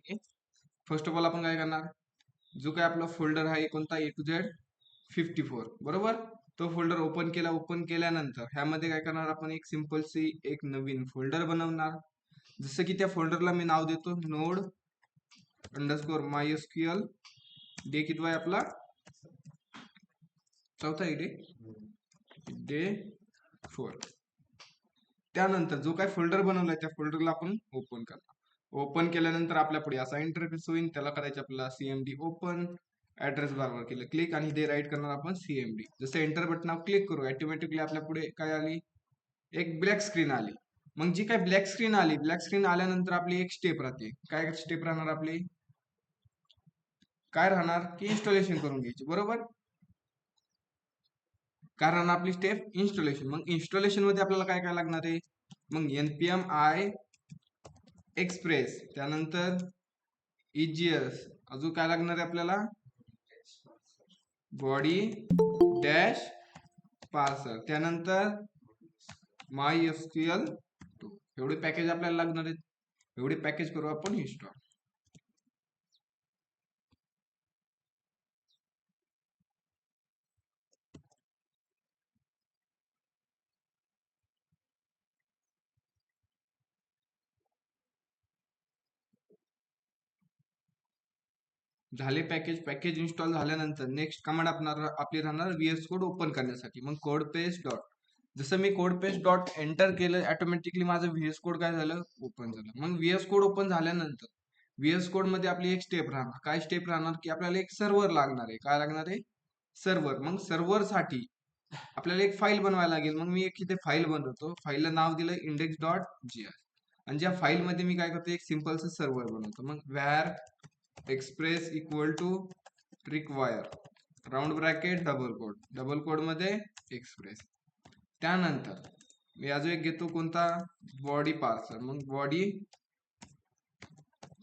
नाहीये. First of all आपण काय करणार, जो काय आपला फोल्डर आहे कोणता A to Z 54 बरोबर, तो फोल्डर ओपन केला. ओपन केल्यानंतर ह्यामध्ये काय करणार आपण, एक सिंपल सी एक नवीन फोल्डर बनवणार. जसं की त्या फोल्डरला मी नाव देतो node_mysql डे कितवा आहे आपला, चौथा आहे डे 4. त्यानंतर जो काय फोल्डर बनवलाय त्या फोल्डरला आपण ओपन करणार. ओपन केल्यानंतर आपल्या पुढे असा इंटरफेस होईल. त्याला करायचं आपल्याला cmd ओपन, ऍड्रेस बारवर केलं क्लिक आणि ते राईट करणार आपण cmd. जसं एंटर बटनावर क्लिक करू ऑटोमॅटिकली आपल्या पुढे काय आली, एक ब्लॅक स्क्रीन आली. मग जी काय ब्लॅक स्क्रीन आली, ब्लॅक स्क्रीन आल्यानंतर आपली एक स्टेप राहते. काय स्टेप राहणार आपली, काय राहणार की इन्स्टॉलेशन करून घ्यायची बरोबर. कारण आपली स्टेप इन्स्टॉलेशन. मग इन्स्टॉलेशन मध्ये आपल्याला काय काय लागणार आहे, मग npm i एक्सप्रेस, त्यानंतर EGS, अजून काय लागणार आहे आपल्याला, बॉडी डॅश पार्सर, त्यानंतर MySQL2. एवढे पॅकेज आपल्याला लागणार आहेत. एवढे पॅकेज करू आपण इन्स्टॉल. झाले पॅकेज इन्स्टॉल झाल्यानंतर नेक्स्ट कमांड आपली राहणार VS कोड ओपन करण्यासाठी. मग कोड पेस्ट डॉट, जसं मी कोड पेस्ट डॉट एंटर केलं ऑटोमॅटिकली माझं VS कोड काय झालं, ओपन झालं. मग VS कोड ओपन झाल्यानंतर VS कोड मध्ये आपली एक स्टेप राहणार. काय स्टेप राहणार की आपल्याला एक सर्व्हर लागणार आहे. काय लागणार आहे, सर्व्हर. मग सर्व्हर साठी आपल्याला एक फाईल बनवायला लागेल. मग मी एक इथे फाईल बनवतो. फाईलला नाव दिलं index.js आणि ज्या फाईल मध्ये मी काय करतो, एक सिंपलचं सर्व्हर बनवतो. मग var express equal to require round bracket double quote मध्ये एक्सप्रेस. त्यानंतर मी अजून एक घेतो कोणता, बॉडी पार्सर. मग body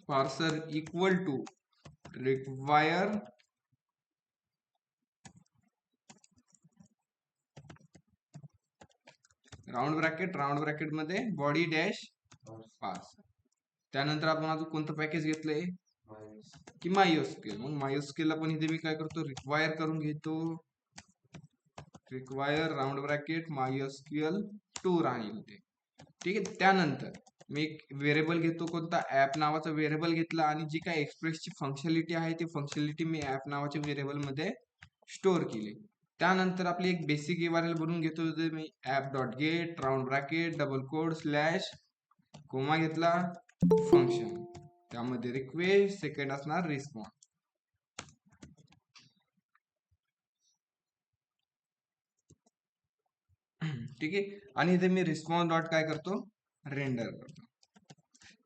parser equal to require round bracket मध्ये बॉडी डॅश पार्सर. त्यानंतर आपण अजून कोणतं पॅकेज घेतलंय की MySQL. मग MySQL ला पण इथे मी काय करतो, रिक्वायर करून घेतो. रिक्वायर राऊंड ब्रॅकेट MySQL2 राहील ते, ठीक आहे. त्यानंतर मी एक व्हेरिएबल घेतो कोणता, ऍप नावाचा व्हेरिएबल घेतला आणि जी काय एक्सप्रेसची फंक्शनॅलिटी आहे ती फंक्शनॅलिटी मी ऍप नावाच्या व्हेरिएबल मध्ये स्टोअर केली. त्यानंतर आपली एक बेसिक URL बनवून घेतो. मी app.get round bracket double quote slash comma घेतला फंक्शन, त्यामध्ये रिक्वेस्ट, सेकंड असणार रिस्पॉन्स. ठीक आहे. आणि इथे मी रिस्पॉन्स डॉट काय करतो, रेंडर करतो.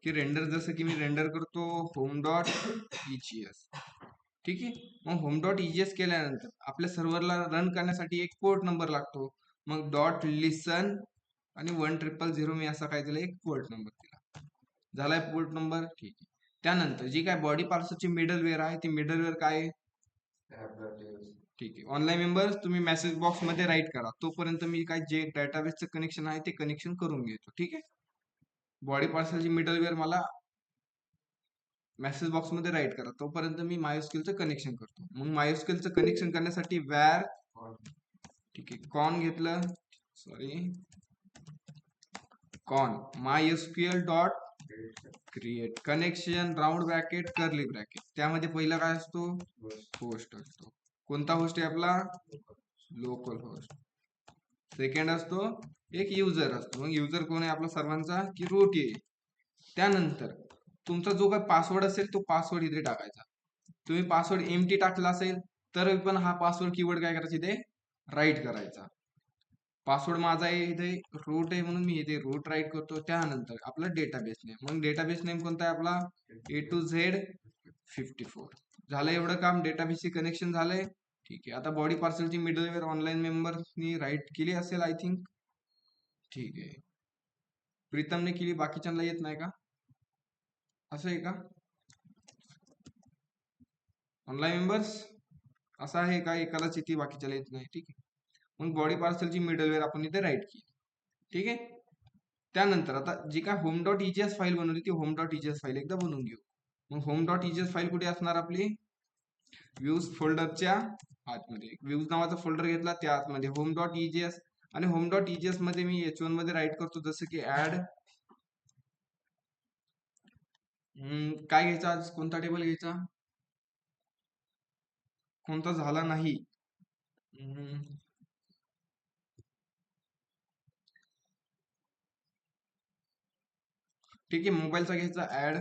की रेंडर जसं की मी रेंडर करतो home.egs. ठीक आहे. मग home.egs केल्यानंतर आपल्या सर्व्हरला रन करण्यासाठी एक पोर्ट नंबर लागतो. मग डॉट लिसन आणि 1000 मी असा काय दिला, एक पोर्ट नंबर दिला. झालाय पोर्ट नंबर, ठीक आहे. त्यानंतर जी काय बॉडी पार्सरची मिडलवेअर आहे ती मिडलवेअर काय, ठीक आहे. ऑनलाईन मेंबर्स तुम्ही मेसेज बॉक्स मध्ये राईट करा, तोपर्यंत मी काय जे डेटाबेसचं कनेक्शन आहे ते कनेक्शन करून घेतो. ठीक आहे. बॉडी पार्सलची मिडलवेअर मला मेसेज बॉक्स मध्ये राईट करा, तोपर्यंत मी MySQLचं कनेक्शन करतो. मग MySQLचं कनेक्शन करण्यासाठी व्हॅर, ठीक आहे, कॉन घेतलं, कॉन MySQL dot create connection round bracket curly bracket. त्यामध्ये पहिला काय असतो, होस्ट असतो. कोणता होस्ट आहे आपला, लोकल होस्ट. सेकंड असतो एक युजर असतो. मग युजर कोण आहे आपला सर्वांचा, की रूट आहे. त्यानंतर तुमचा जो काय पासवर्ड असेल तो पासवर्ड इथे टाकायचा. तुम्ही पासवर्ड एम्प्टी टाकला असेल तर पण हा पासवर्ड कीवर्ड काय करायचा, इथे राईट करायचा. पासवर्ड माझा आहे इथे रूट आहे म्हणून मी इथे रूट राईट करतो. त्यानंतर आपला डेटाबेस नेम, मग डेटाबेस नेम कोणता आहे आपला, A to Z 54. झालं एवढं काम, डेटाबेसची कनेक्शन झालंय. ठीक आहे. आता बॉडी पार्सलची मिडलवेअर ऑनलाईन मेंबरनी राईट केली असेल आय थिंक, ठीक आहे. प्रीतमने केली, बाकीच्यांना येत नाही का, असं आहे का ऑनलाईन मेंबर्स, असं आहे का एकालाच येते बाकीच्याला येत नाही, ठीक आहे. मग बॉडी पार्सलची मिडलवेअर आपण इथे राईट केली, ठीक आहे. त्यानंतर आता जी काय home.egs फाईल बनवली ती home.egs फाईल एकदा बनवून घेऊ. मग होम डॉट इजेस फाईल कुठे असणार आपली? व्ह्यूज फोल्डरच्या आतमध्ये व्ह्यूज नावाचा फोल्डर घेतला त्या आतमध्ये होम डॉट इजेस, आणि होम डॉट इजेस मध्ये मी h1 मध्ये राईट करतो जसं की ऍड काय घ्यायचा, आज कोणता टेबल घ्यायचा, कोणता झाला नाही. ठीक आहे, मोबाईलचा घ्यायचा ऍड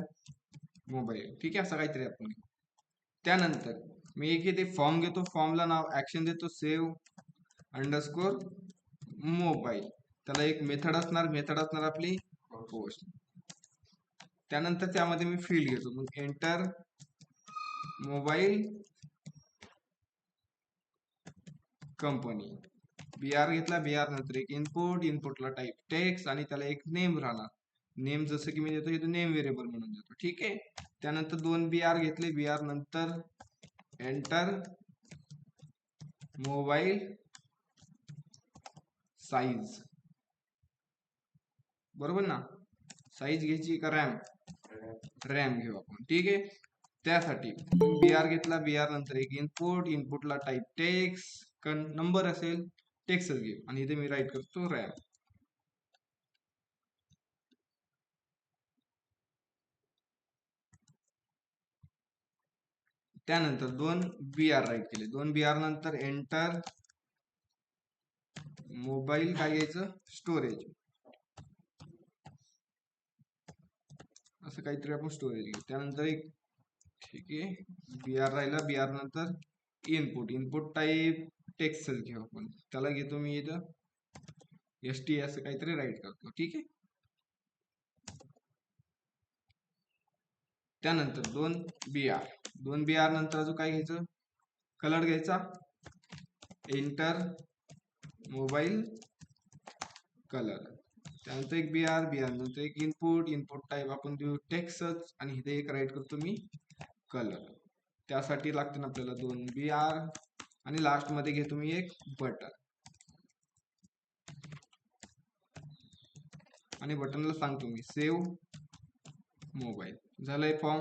मोबाईल. ठीक आहे, असं काहीतरी आपण घेऊ. त्यानंतर मी एक इथे फॉर्म घेतो, फॉर्मला नाव ऍक्शन देतो सेव्ह अंडरस्कोर मोबाईल. त्याला एक मेथड असणार आपली पोस्ट. त्यानंतर त्यामध्ये मी फील्ड घेतो, मग एंटर मोबाईल कंपनी. BR घेतला, BR नंतर एक इनपुटला टाईप टेक्स्ट आणि त्याला एक नेम राहणार. नेम जसं की मी देतो इथे नेम व्हेरिएबल म्हणून देतो. ठीक आहे, त्यानंतर 2 BR घेतले, BR नंतर एंटर मोबाईल साईज. बरोबर ना, साईज घ्यायची का रॅम? रॅम घेऊ आपण. ठीक आहे, त्यासाठी BR घेतला, BR नंतर एक इनपुटला टाईप टेक्स्ट, नंबर असेल टेक्स्टच घेऊ आणि इथे मी राईट करतो रॅम. त्यानंतर 2 BR राईट केले, 2 BR नंतर एंटर मोबाईल काय घ्यायचं, स्टोरेज. असं काहीतरी आपण स्टोरेज घेऊ. त्यानंतर एक ठीक आहे, BR राहिला, BR नंतर इनपुट टाईप टेक्स्टच घेऊ आपण. त्याला घेतो मी इथं ST असं काहीतरी राईट करतो. ठीक आहे, त्यानंतर 2 BR नंतर अजून काय घ्यायचं, कलर घ्यायचा, एंटर मोबाईल कलर. त्यानंतर एक BR नंतर एक इनपुट टाईप आपण देऊ टेक्स्टच आणि इथे एक राईट करतो मी कलर. त्यासाठी लागते ना आपल्याला 2 BR आणि लास्ट मध्ये घेतो मी एक बटन आणि बटनला सांगतो मी सेव्ह मोबाईल. झालंय फॉर्म.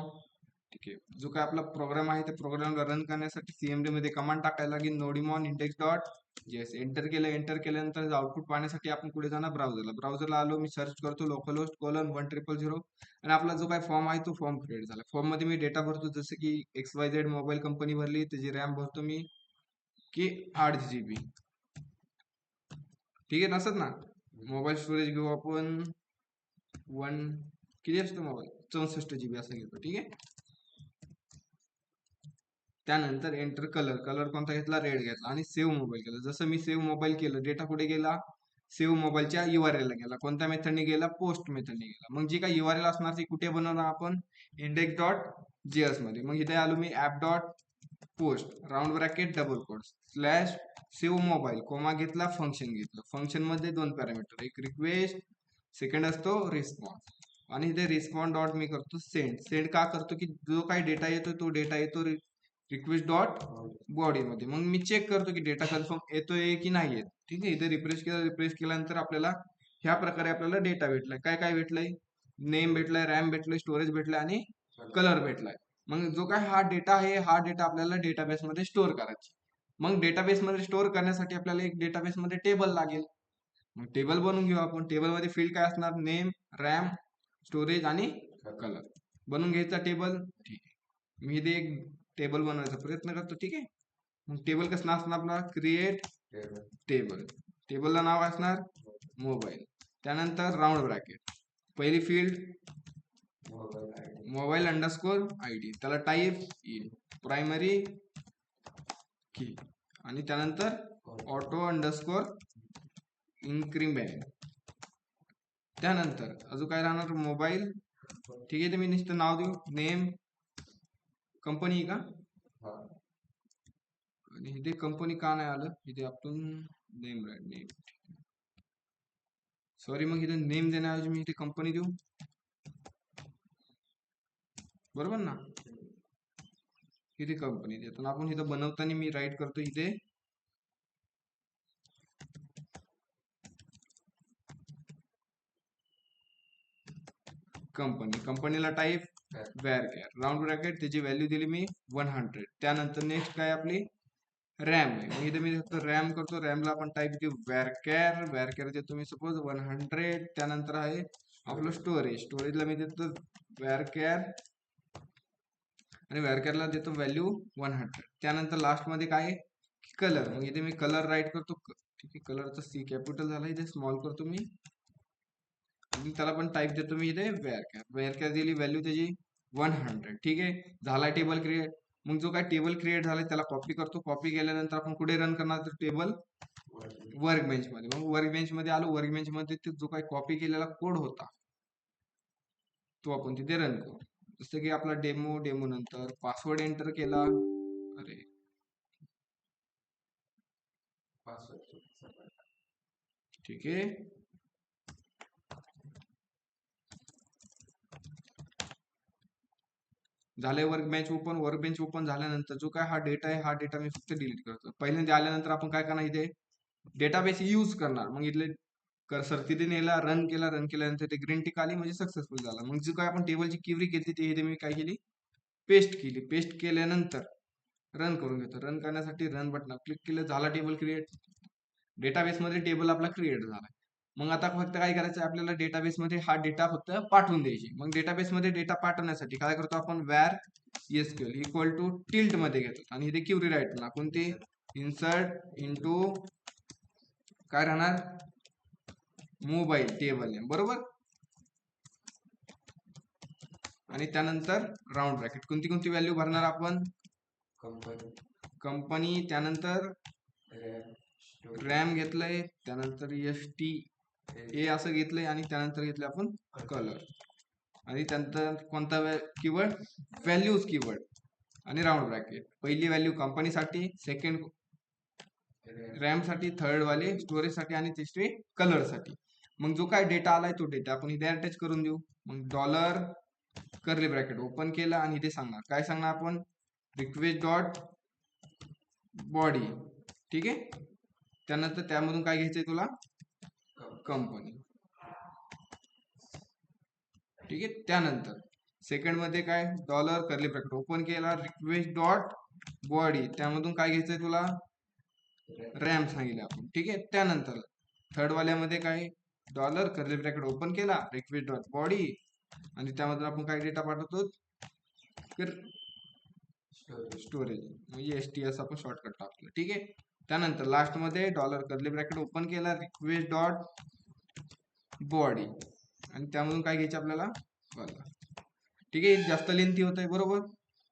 ठीक आहे, जो काय आपला प्रोग्राम आहे त्या प्रोग्रामला रन करण्यासाठी CMD मध्ये कमांड टाकायला लागेल नोडिमॉन इंडेक्स डॉट जेएस. एंटर केल्यानंतर आउटपुट पाहण्यासाठी आपण पुढे जाणार ब्राउझरला आलो, मी सर्च करतो localhost:1000 आणि आपला जो काय फॉर्म आहे तो फॉर्म क्रिएट झाला. फॉर्म मध्ये मी डेटा भरतो जसं की XYZ मोबाईल कंपनी भरली, त्याची रॅम भरतो मी की 8 GB. ठीक आहे, नसत ना. मोबाईल स्टोरेज घेऊ आपण 1 किती असतो मोबाईल 64 GB असं घेतो. ठीक आहे, त्यानंतर एंटर कलर कोणता घेतला, रेड घेतला आणि सेव्ह मोबाईल केला. जसं मी सेव्ह मोबाईल केलं, डेटा कुठे गेला, सेव्ह मोबाईलच्या URL ला गेला. कोणत्या मेथडने गेला, पोस्ट मेथडने गेला. मग जी काही URL असणार ती कुठे बनवणार आपण, इंडेक्स डॉट जेएस मध्ये. मग इथे आलो मी app dot post round bracket double quotes slash save mobile comma घेतला, फंक्शन घेतलं. फंक्शन मध्ये 2 पॅरामीटर, एक रिक्वेस्ट, सेकंड असतो रिस्पॉन्स. आणि इथे रिस्पॉन्स डॉट मी करतो सेंड का करतो की जो काही डेटा येतो तो डेटा येतो रिक्वेस्ट डॉट बॉडी मध्ये. मग मी चेक करतो की डेटा कन्फर्म येतोय की नाही येत. ठीक आहे, इथे रिफ्रेश केल्यानंतर आपल्याला ह्या प्रकारे आपल्याला डेटा भेटलाय. काय काय भेटलंय, नेम भेटलाय, रॅम भेटलंय, स्टोरेज भेटलाय आणि कलर भेटलाय. मग जो काय हा डेटा आहे, हा डेटा आपल्याला डेटाबेस मध्ये स्टोअर करायचा. मग डेटाबेस मध्ये स्टोअर करण्यासाठी आपल्याला एक डेटाबेस मध्ये टेबल लागेल. मग टेबल बनवून घेऊ आपण. टेबल मध्ये फील्ड काय असणार, नेम, रॅम, स्टोरेज आणि कलर. बनवून घ्यायचा टेबल. ठीक आहे, मी इथे एक टेबल बनवायचा प्रयत्न करतो. ठीक आहे, मग टेबल कसं असणार आपला, क्रिएट टेबल. टेबलला नाव असणार मोबाईल. त्यानंतर राऊंड ब्रॅकेट, पहिली फील्ड मोबाईल अंडरस्कोर ID, त्याला टाईप इन प्रायमरी की आणि त्यानंतर ऑटो अंडरस्कोर इन्क्रीमेंट. त्यानंतर अजून काय राहणार, मोबाईल. ठीक आहे, ते मी नुसतं नाव देऊ, नेम, कंपनी का, आणि इथे कंपनी का नाही आलं, इथे आपण नेम सॉरी. मग इथे नेम देण्याऐवजी मी इथे कंपनी देऊ, बरोबर ना. इथे कंपनी देतो. आपण इथं बनवताना मी राईट करतो इथे कंपनीला टाईप varchar राऊंड ब्रॅकेट त्याची व्हॅल्यू दिली मी 100. त्यानंतर नेक्स्ट काय आपली रॅम आहे. मग इथे मी फक्त रॅम करतो. रॅमला आपण टाईप देऊ varchar देतो मी सपोज 100. त्यानंतर आहे आपलं स्टोरेजला मी देतो varchar आणि varcharला देतो व्हॅल्यू 100. त्यानंतर लास्ट मध्ये काय कलर, मग इथे मी कलर राईट करतो. ठीक आहे, कलरचा C कॅपिटल झाला, इथे स्मॉल करतो मी आणि त्याला पण टाईप देतो मी इथे varchar दिली व्हॅल्यू त्याची 100. ठीक आहे, झाला टेबल क्रिएट. मग जो काय टेबल क्रिएट झालाय त्याला कॉपी करतो. कॉपी केल्यानंतर आपण कुठे रन करणार तर टेबल वर्कबेंच मध्ये. मग वर्कबेंच मध्ये आलो. वर्कबेंच मध्ये जो काही कॉपी केलेला कोड होता तो आपण तिथे रन करू. जसं की आपला डेमो नंतर पासवर्ड एंटर केला. अरे ठीक आहे, झाले वर्कबेंच ओपन झाल्यानंतर जो काय हा डेटा आहे, हा डेटा मी फक्त डिलीट करतो. पहिल्यांदा आल्यानंतर आपण काय करणार इथे डेटाबेस यूज करणार. मग इथले कर्सर तिथे नेला, रन केल्यानंतर ते ग्रीन टिक आली म्हणजे सक्सेसफुल झाला. मग जो काय आपण टेबलची क्वेरी केली ती इथे मी काय केली पेस्ट केल्यानंतर रन करून घेतो. रन करण्यासाठी रन बटन क्लिक केलं, झाला टेबल क्रिएट. डेटाबेस मध्ये टेबल आपला क्रिएट झाला. मग आता फक्त काय करायचं आपल्याला डेटाबेस मध्ये हा डेटा फक्त पाठवून द्यायची. मग डेटाबेस मध्ये डेटा पाठवण्यासाठी काय करतो आपण var SQL equal to tilt मध्ये घेतो आणि इथे क्वेरी राईट करणार. कोणती इन्सर्ट इनटू काय राहणार मोबाईल टेबल नेम बरोबर. आणि त्यानंतर राऊंड ब्रॅकेट कोणती व्हॅल्यू भरणार आपण कंपनी, त्यानंतर रॅम घेतलंय, त्यानंतर STA असं घेतलंय आणि त्यानंतर घेतलं आपण कलर आणि त्यानंतर कोणता कीवर्ड व्हॅल्यूज कीवर्ड आणि राऊंड ब्रॅकेट. पहिली व्हॅल्यू कंपनीसाठी, सेकंड रॅम साठी, थर्ड वाले स्टोरेज साठी आणि तिसरी कलर साठी. मग जो काय डेटा आलाय तो डेटा आपण इथे अटॅच करून देऊ. मग डॉलर कर्ली ब्रॅकेट ओपन केला आणि इथे काय सांगणार आपण रिक्वेस्ट डॉट बॉडी. ठीक आहे, त्यानंतर त्यामधून काय घ्यायचंय तुला कंपनी. ठीक आहे, त्यानंतर सेकंड मध्ये काय डॉलर कर्ली ब्रॅकेट ओपन केला, रिक्वेस्ट डॉट बॉडी, त्यामधून काय घ्यायचंय तुला रॅम सांगितलं आपण. ठीक आहे, त्यानंतर थर्ड वाल्यामध्ये काय डॉलर कर्ली ब्रॅकेट ओपन केला, रिक्वेस्ट डॉट बॉडी आणि त्यामधून आपण काय डेटा पाठवतो स्टोरेज म्हणजे STS आपण शॉर्टकट टाकलं. ठीक आहे, त्यानंतर लास्ट मध्ये डॉलर कर्ली ब्रॅकेट ओपन केला, रिक्वेस्ट डॉट बॉडी आणि त्यामधून काय घ्यायचं आपल्याला बघा. ठीक आहे, जास्त लेंथी होत आहे बरोबर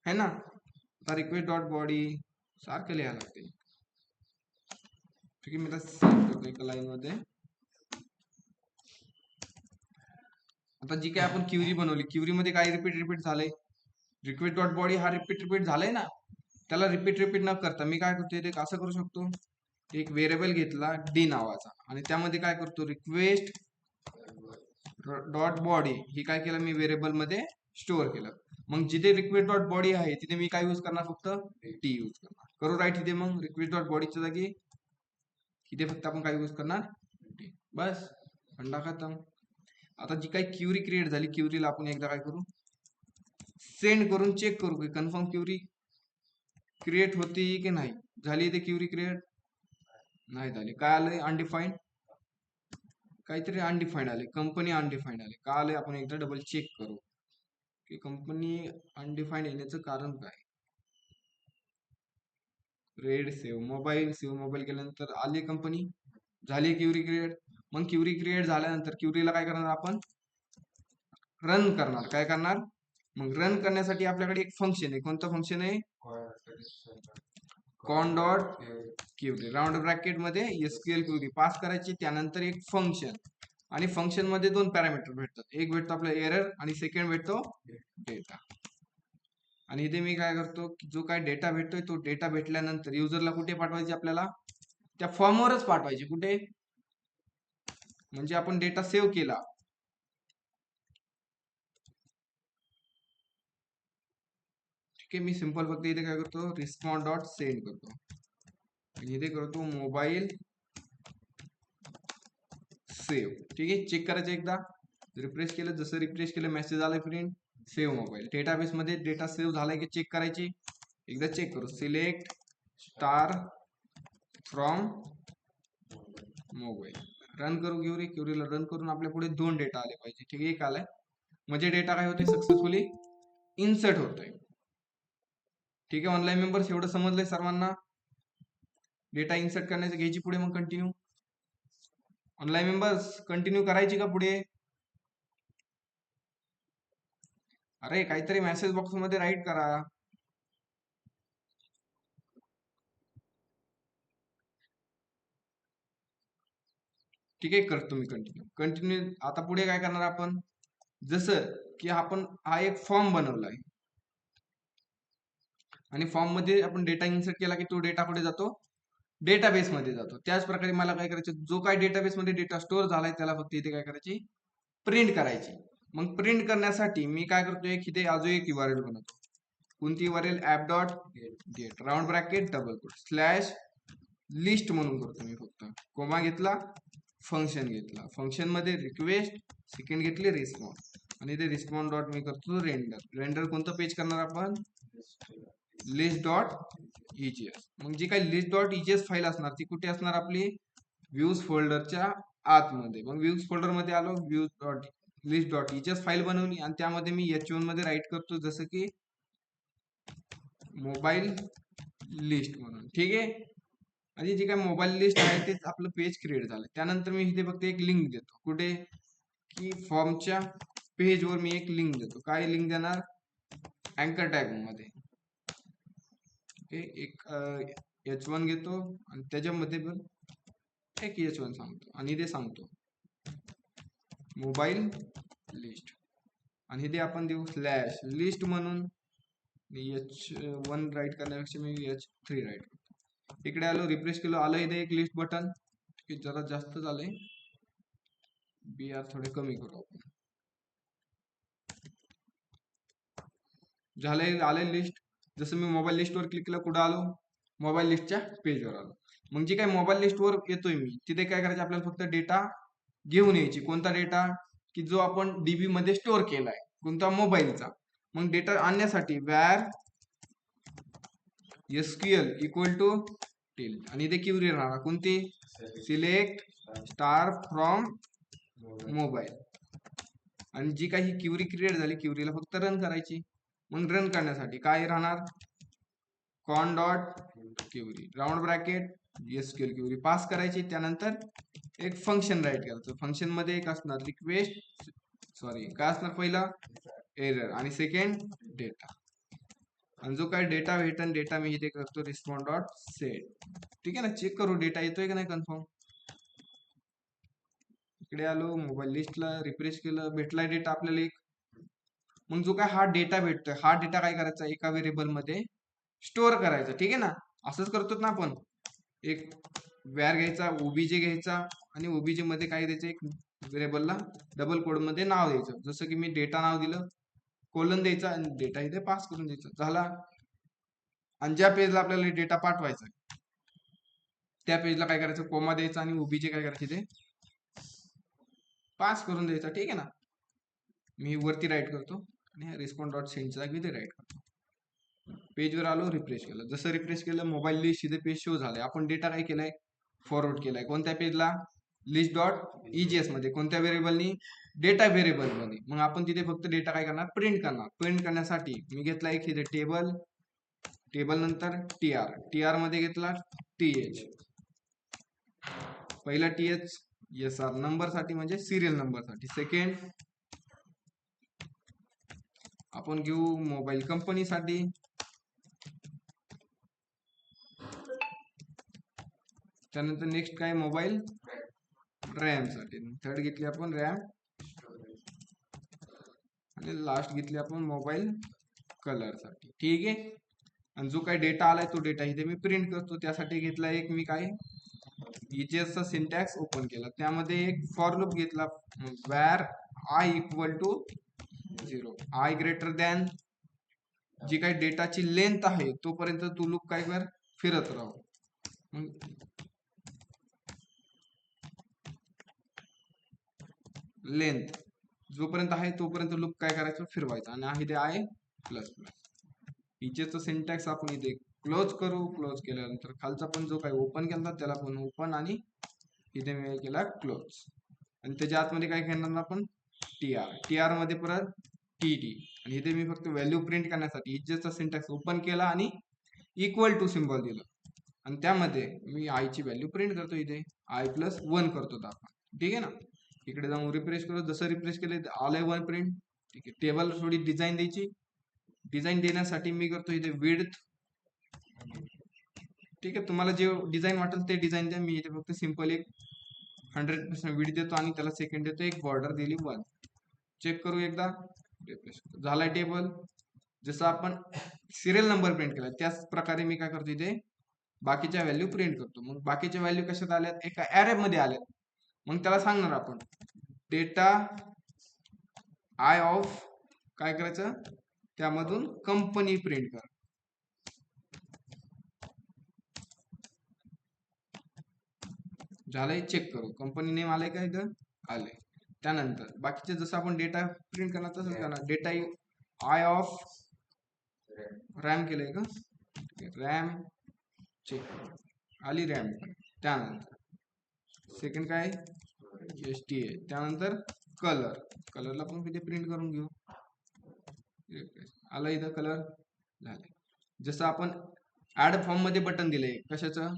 है ना. आता रिक्वेस्ट डॉट बॉडी सारखं लिहायला लागते. ठीक आहे, मी करतो एका लाईन मध्ये. आता जी काय आपण क्वेरी बनवली, क्वेरी मध्ये काय रिपीट झालंय रिक्वेस्ट डॉट बॉडी हा रिपीट झालाय ना. त्याला रिपीट न करता मी काय करतो एक असं करू शकतो, एक व्हेरिएबल घेतला डी नावाचा आणि त्यामध्ये काय करतो रिक्वेस्ट डॉट बॉडी ही काय केलं मी व्हेरिएबल मध्ये स्टोअर केलं. मग जिथे रिक्वेस्ट डॉट बॉडी आहे तिथे मी काय यूज करणार फक्त डी यूज करणार. करू राईट इथे मग रिक्वेस्ट डॉट बॉडीच्या जागी इथे फक्त आपण काय यूज करणार डी. बस फंडा खतम. आता जी काही क्वेरी क्रिएट झाली क्वेरीला आपण एकदा काय करू सेंड करून चेक करू की कन्फर्म क्वेरी क्रिएट होती की नाही झाली. इथे क्वेरी क्रिएट नाही झाली. काय आलंय अनडिफाईंड, काहीतरी अनडिफाईंड आले, कंपनी अनडिफाईंड आले. का आले आपण एकदा डबल चेक करू की कंपनी अनडिफाईंड येण्याचं कारण काय. रेड सेव्ह मोबाईल केल्यानंतर आली कंपनी, झाली क्वेरी क्रिएट. मग क्वेरी क्रिएट झाल्यानंतर क्वेरीला काय करणार आपण रन करणार. काय करणार मग रन करण्यासाठी आपल्याकडे एक फंक्शन आहे. कोणतं फंक्शन आहे कॉन डॉट क्वेरी राऊंड ब्रॅकेट मध्ये SQL क्वेरी पास करायची. त्यानंतर एक फंक्शन आणि फंक्शन मध्ये दोन पॅरामीटर भेटतात. एक भेटतो आपला एरर आणि सेकंड भेटतो डेटा. आणि इथे मी काय करतो की जो काय डेटा भेटतोय तो डेटा भेटल्यानंतर युजरला कुठे पाठवायची आपल्याला त्या फॉर्मवरच पाठवायची. कुठे म्हणजे आपण डेटा सेव्ह केला. ठीक आहे, मी सिंपल फक्त इथे काय करतो रिस्पॉन्ड डॉट सेंड करतो आणि इथे करतो मोबाईल सेव्ह. ठीक आहे, चेक करायचं एकदा रिफ्रेश केलं. जसं रिफ्रेश केलं मेसेज आला प्रिंट सेव्ह मोबाईल. डेटाबेस मध्ये डेटा सेव्ह झालाय की चेक करायची, एकदा चेक करू. Select star from mobile. Run करू क्युरीला रन करून आपल्या पुढे 2 डेटा आले पाहिजे. ठीक आहे, एक आलाय म्हणजे डेटा काय होते, सक्सेसफुली इन्सर्ट होतोय. ठीक आहे ऑनलाईन मेंबर्स, एवढं समजलंय सर्वांना. डेटा इन्सर्ट करण्याचं घ्यायची पुढे मग कंटिन्यू. ऑनलाईन मेंबर्स कंटिन्यू करायची का पुढे? अरे काहीतरी मेसेज बॉक्स मध्ये राईट करा. ठीक आहे, करतो मी कंटिन्यू. आता पुढे काय करणार आपण, जसं की आपण हा एक फॉर्म बनवलाय आणि फॉर्म मध्ये आपण डेटा इन्सर्ट केला की तो डेटा कुठे जातो, डेटाबेस मध्ये जातो. त्याच प्रकारे मला काय करायचं, जो काय डेटाबेस मध्ये डेटा स्टोअर झालाय त्याला फक्त इथे काय करायची, प्रिंट करायची. मग प्रिंट करण्यासाठी मी काय करतोय, इथे अजून एक URL बनवतो. कोणती URL, app dot get round bracket double quote slash list म्हणून करतो मी. फक्त कोमा घेतला, फंक्शन घेतला, फंक्शन मध्ये रिक्वेस्ट, सेकंड घेतली रिस्पॉन्स, आणि ते रिस्पॉन्स डॉट मी करतो रेंडर कोणतं पेज करणार आपण, लिस्ट डॉट EGS. मग जी काही लिस्ट डॉट EGS फाईल असणार ती कुठे असणार, आपली व्ह्यूज फोल्डरच्या आतमध्ये. मग व्ह्यूज फोल्डर मध्ये आलो, views dot list dot EGS file बनवली आणि त्यामध्ये मी H1 मध्ये राईट करतो जसं की मोबाईल लिस्ट म्हणून. ठीक आहे, आणि जी काय मोबाईल लिस्ट आहे तेच आपलं पेज क्रिएट झालं. त्यानंतर मी इथे फक्त एक लिंक देतो, कुठे की फॉर्मच्या पेजवर मी एक लिंक देतो. काय लिंक देणार, अँकर टॅग मध्ये. एक H1 घेतो आणि त्याच्यामध्ये पण एक H1 सांगतो आणि ते सांगतो मोबाईल लिस्ट, आणि ते आपण देऊ स्लॅश लिस्ट म्हणून. H1 राईट करण्यापेक्षा मी H3 राईट करतो. इकडे आलो, रिफ्रेश केलो, आलं इथे एक लिस्ट बटन. जरा जास्त झालंय, BR थोडे कमी करू आपण. झालंय, आलंय लिस्ट. जसं मी मोबाईल लिस्टवर क्लिक केलं, कुठं आलो, मोबाईल लिस्टच्या पेजवर आलो. मग जी काही मोबाईल लिस्टवर येतोय मी, तिथे काय करायचं, आपल्याला फक्त डेटा घेऊन यायची. कोणता डेटा, की जो आपण DB मध्ये स्टोअर केलाय, कोणता, मोबाईलचा. मग डेटा आणण्यासाठी var SQL equal to tilde, आणि इथे क्युरी राहणार कोणती, सिलेक्ट स्टार फ्रॉम मोबाईल. आणि जी काही क्युरी क्रिएट झाली, क्युरीला फक्त रन करायची. मग रन करण्यासाठी काय राहणार, con dot query round bracket SQL query pass करायची. त्यानंतर एक फंक्शन राईट करायचं. फंक्शन मध्ये एक असणार रिक्वेस्ट, सॉरी काय असणार, पहिला एरर आणि सेकंड डेटा. आणि जो काय डेटा भेटन, डेटा मी इथे करतो रिस्पॉन्ड डॉट सेट. ठीक आहे ना, चेक करू डेटा येतोय का नाही कन्फर्म. इकडे आलो, मोबाईल लिस्टला रिफ्रेश केलं, भेटलाय डेटा आपल्याला एक. मग जो काय हा डेटा भेटतोय, हा डेटा काय करायचा, एका व्हेरिएबल मध्ये स्टोअर करायचा. ठीक आहे ना, असंच करतो ना आपण. एक वॅर घ्यायचा, OBJ घ्यायचा, आणि OBJ मध्ये काय द्यायचं, एक व्हेरिएबलला डबल कोड मध्ये नाव द्यायचं. जसं की मी डेटा नाव दिलं, कोलन द्यायचा आणि डेटा इथे पास करून द्यायचा, झाला. आणि ज्या पेजला आपल्याला डेटा पाठवायचा त्या पेजला काय करायचं, कोमा द्यायचा आणि OBJ काय करायचे ते पास करून द्यायचा. ठीक आहे ना, मी वरती राईट करतो आणि रिस्पॉन्ड डॉट सेंडच्या जागी ते राईट करतो. पेजवर आलो, रिफ्रेश केलं, जसं रिफ्रेश केलं मोबाईल लिस्ट इथे पेज शो झालंय. आपण डेटा काय केलाय, फॉरवर्ड केलाय कोणत्या पेजला, लिस्ट डॉट EGS मध्ये. कोणत्या व्हेरिएबलनी, डेटा व्हेरिएबल मध्ये. मग आपण तिथे फक्त डेटा काय करणार, प्रिंट करणार. प्रिंट करण्यासाठी मी घेतला एक इथे टेबल, टेबल नंतर TR मध्ये घेतला TH, पहिला TH SR नंबर साठी म्हणजे सिरियल नंबर साठी. सेकंड आपण घेऊ मोबाईल कंपनी साठी, त्यानंतर नेक्स्ट काय, मोबाईल रॅम साठी. थर्ड घेतली आपण रॅम, आणि लास्ट घेतली आपण मोबाईल कलर साठी. ठीक आहे, आणि जो काही डेटा आलाय तो डेटा इथे मी प्रिंट करतो. त्यासाठी घेतला एक मी काय, EGS चा सिंटॅक्स ओपन केला, त्यामध्ये एक फॉर लूप घेतला, var I equal to 0, I greater than जी काही डेटाची लेंथ आहे तोपर्यंत तू लूप काय कर, फिरत राहू. लेंथ जोपर्यंत आहे तोपर्यंत लूप काय करायचं, फिरवायचं. आणि आहे ते आय प्लस प्लस. इचेचं सिंटॅक्स आपण इथे क्लोज करू. क्लोज केल्यानंतर खालचा पण जो काही ओपन केला त्याला पण ओपन, आणि इथे मी केला क्लोज. आणि त्याच्या आतमध्ये काय करणार आपण, टी आर मध्ये परत टी. आणि इथे मी फक्त व्हॅल्यू प्रिंट करण्यासाठी इजेचा सिंटॅक्स ओपन केला आणि इक्वल टू सिम्बॉल दिलं, आणि त्यामध्ये मी आय ची व्हॅल्यू प्रिंट करतो. इथे i+1 करतो आपण, ठीक आहे ना. इकडे जाऊन रिफ्रेश करू. जसं रिफ्रेश केलं आलंय 1 प्रिंट. ठीक आहे. टेबल थोडी डिझाईन द्यायची. डिझाईन देण्यासाठी मी करतो इथे विड्थ. ठीक आहे, तुम्हाला जे डिझाईन वाटेल ते डिझाईन द्या. मी इथे फक्त सिंपल एक 100% विड्थ देतो आणि त्याला सेकंड देतो, एक बॉर्डर दिली 1. चेक करू एकदा. झालाय टेबल. जसं आपण सिरियल नंबर प्रिंट केला त्याच प्रकारे मी काय करतो इथे बाकीच्या व्हॅल्यू प्रिंट करतो. मग बाकीच्या व्हॅल्यू कशात आल्यात, एका ऍरे मध्ये आल्यात. मग त्याला सांगणार आपण डेटा आय ऑफ काय करायचं, त्यामधून कंपनी प्रिंट कर. झालंय, चेक करू. कंपनी नेम आलंय का, इथं आलंय. त्यानंतर बाकीचे जसं आपण डेटा प्रिंट करणार तसं करणार. डेटा आय ऑफ रॅम केलंय का, रॅम चेक आली रॅम. त्यानंतर सेकंड काय STA. त्यानंतर कलरला पण किती प्रिंट करून घेऊ. आला इथं कलर झाले. जसं आपण ऍड फॉर्म मध्ये बटन दिले कशाचं,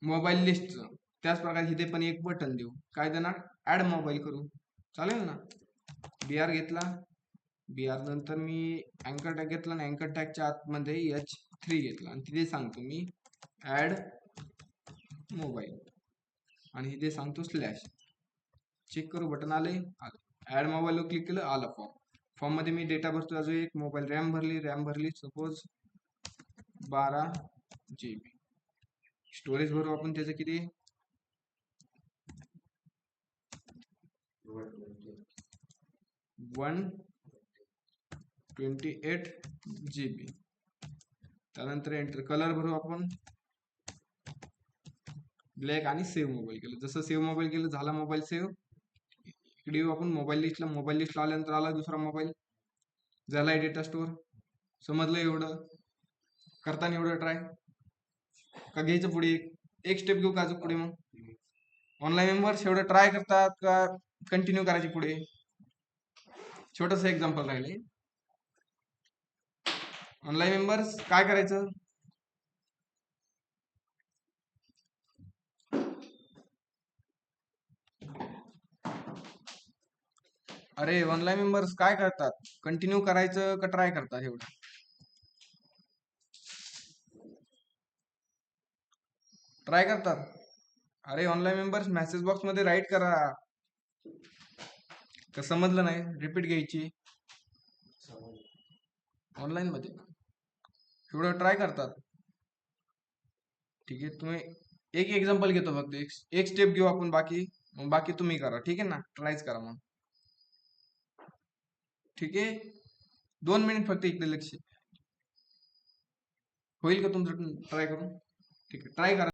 मोबाईल लिस्टचं, त्याच प्रकारे इथे पण एक बटन देऊ. काय देणार, ऍड मोबाईल करू. चालेल ना. BR घेतला. BR नंतर मी अँकर टॅग घेतला आणि अँकर टॅगच्या आतमध्ये H3 घेतला आणि तिथे सांगतो मी ऍड मोबाईल आणि इथे सांगतो स्लॅश. चेक करू. बटन आले, ऍड मोबाईलवर क्लिक केलं, आला फॉर्म मध्ये मी डेटा भरतो. अजून एक मोबाईल रॅम भरली सपोज 12 GB. स्टोरेज भरू आपण त्याचं किती, 128 GB. त्यानंतर एंटर. कलर भरू आपण ब्लॅक आणि सेव्ह मोबाईल केलं. जसं सेव्ह मोबाईल केलं झाला मोबाईल सेव्ह. इकडे येऊ आपण मोबाईल लिस्टला आल्यानंतर आला दुसरा मोबाईल. झालाय डेटा स्टोअर. समजलं एवढं करताना, एवढं ट्राय का घ्यायचं पुढे, एक स्टेप घेऊ का अजून पुढे. मग ऑनलाईन मेंबर्स एवढं ट्राय करतात का कंटिन्यू करायची पुढे. छोटस एक्झाम्पल राहिले. ऑनलाईन मेंबर्स काय करायचं, अरे ऑनलाईन मेंबर्स काय करतात, कंटिन्यू करायचं का ट्राय करतात. एवढं ट्राय करतात. अरे ऑनलाईन मेंबर्स मेसेज बॉक्स मध्ये राईट करा. तर समजलं नाही, रिपीट घ्यायची. ऑनलाईन मध्ये एवढं ट्राय करतात. ठीक आहे, तुम्ही एक एक्झाम्पल घेतो फक्त, एक स्टेप घेऊ आपण. बाकी तुम्ही करा. ठीक आहे ना, ट्रायच करा मग. ठीक आहे, 2 मिनिट फक्त इकडे लक्ष. होईल का तुमचं ट्राय करून. ठीक आहे, ट्राय करा.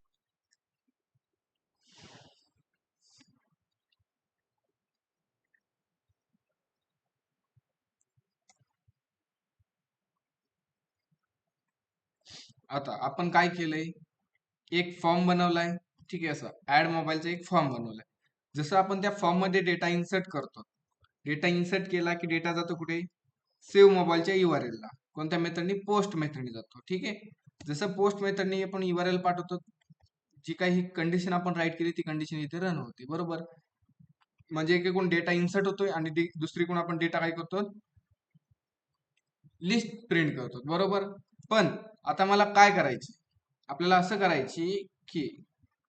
आता आपण काय केलंय, एक फॉर्म बनवलाय. ठीक आहे, असं ऍड मोबाईलचा एक फॉर्म बनवलाय. जसं आपण त्या फॉर्म मध्ये डेटा इन्सर्ट करतो, डेटा इन्सर्ट केला की डेटा जातो कुठे, सेव्ह मोबाईलच्या URL ला. कोणत्या मेथडनी, पोस्ट मेथडनी जातो. ठीक आहे, जसं पोस्ट मेथडनी आपण URL पाठवतो, जी काही कंडिशन आपण राईट केली ती कंडिशन इथे रन होते. बरोबर, म्हणजे एकीकडून डेटा इन्सर्ट होतोय आणि दुसरीकडून आपण डेटा काय करतो, लिस्ट प्रिंट करतो. बरोबर, पण आता मला काय करायचे, आपल्याला असं करायची की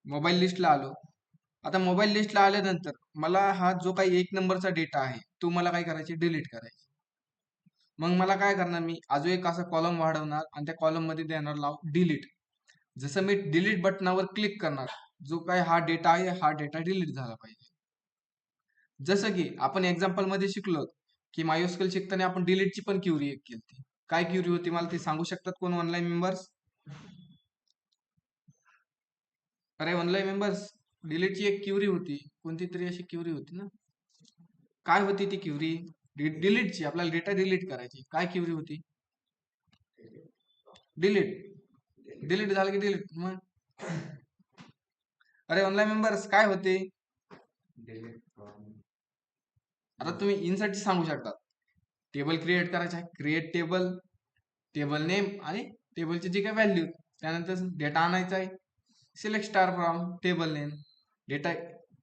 मोबाईल लिस्टला आलो. आता मोबाईल लिस्टला आल्यानंतर मला हा जो काही 1 नंबरचा डेटा आहे तो मला काय करायचे, डिलीट करायचे. मग मला काय करणार, मी अजून एक असा कॉलम वाढवणार आणि त्या कॉलम मध्ये देणार लाव डिलीट. जसं मी डिलीट बटनावर क्लिक करणार, जो काय हा डेटा आहे हा डेटा डिलीट झाला पाहिजे. जसं की आपण एक्झाम्पल मध्ये शिकलो की मायोस्कल शिकताना आपण डिलीटची पण क्युरी एक केली. काय क्युरी होती मला ते सांगू शकतात कोण ऑनलाईन मेंबर्स. अरे ऑनलाईन मेंबर्स, डिलीटची एक क्युरी होती, कोणती तरी अशी क्युरी होती ना, काय होती ती क्युरी? डिलीटची, आपल्याला डेटा डिलीट करायची. काय क्युरी होती? डिलीट. डिलीट झालं की डिलीट. मग अरे ऑनलाईन मेंबर्स काय होते? आता तुम्ही इनसाठी सांगू शकता. टेबल क्रिएट करायचा आहे, क्रिएट टेबल, टेबल नेम आणि टेबलची जी काही व्हॅल्यू, त्यानंतर डेटा आणायचा आहे, select star from table name, data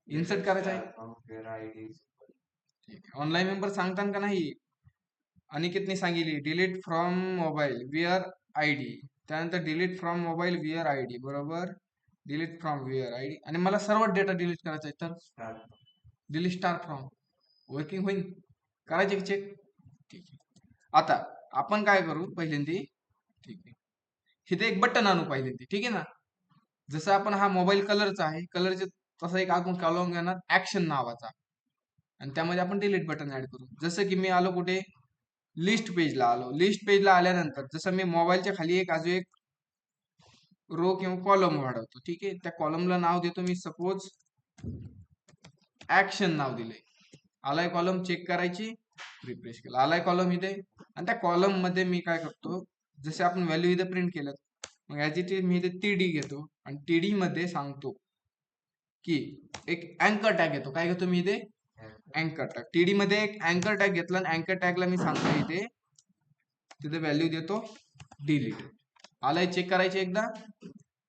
insert करायचा आहे. ऑनलाईन मेंबर सांगतात का नाही? अनिकेतने सांगितली delete from mobile where I D, त्यानंतर delete from mobile where I D, बरोबर. Delete from where I D, आणि मला सर्व डेटा डिलीट करायचा आहे, तर डिलीट स्टार फ्रॉम. वर्किंग होईल? करायचे चेक? ठीक आहे. आता आपण काय करू पहिल्यांदी, ठीक आहे, इथे एक बटन आणू पहिल्यांदी, ठीक आहे ना. जसं आपण हा मोबाईल कलरचा आहे, कलरचे तसा एक आपण कॉलम घेणार ऍक्शन नावाचा, आणि त्यामध्ये आपण डिलीट बटन ऍड करू. जसं की मी आलो कुठे, लिस्ट पेजला आलो. लिस्ट पेजला आल्यानंतर जसं मी मोबाईलच्या खाली एक अजून एक रो किंवा कॉलम वाढवतो, ठीक आहे. त्या कॉलमला नाव देतो मी सपोज ऍक्शन नाव दिले. आलाय कॉलम, चेक करायची, रिफ्रेश केला, आलाय कॉलम इथे. आणि त्या कॉलम मध्ये मी काय करतो, जसे आपण व्हॅल्यू इथे प्रिंट केलं, मग ऍज इट इज मी इथे टीडी घेतो आणि टीडी मध्ये सांगतो की एक अँकर टॅग घेतो. काय घेतो मी इथे? अँकर टॅग. टीडी मध्ये एक अँकर टॅग घेतला आणि अँकर टॅगला मी सांगतो इथे, तिथे व्हॅल्यू देतो डिलीट. आलाय, चेक करायचे एकदा,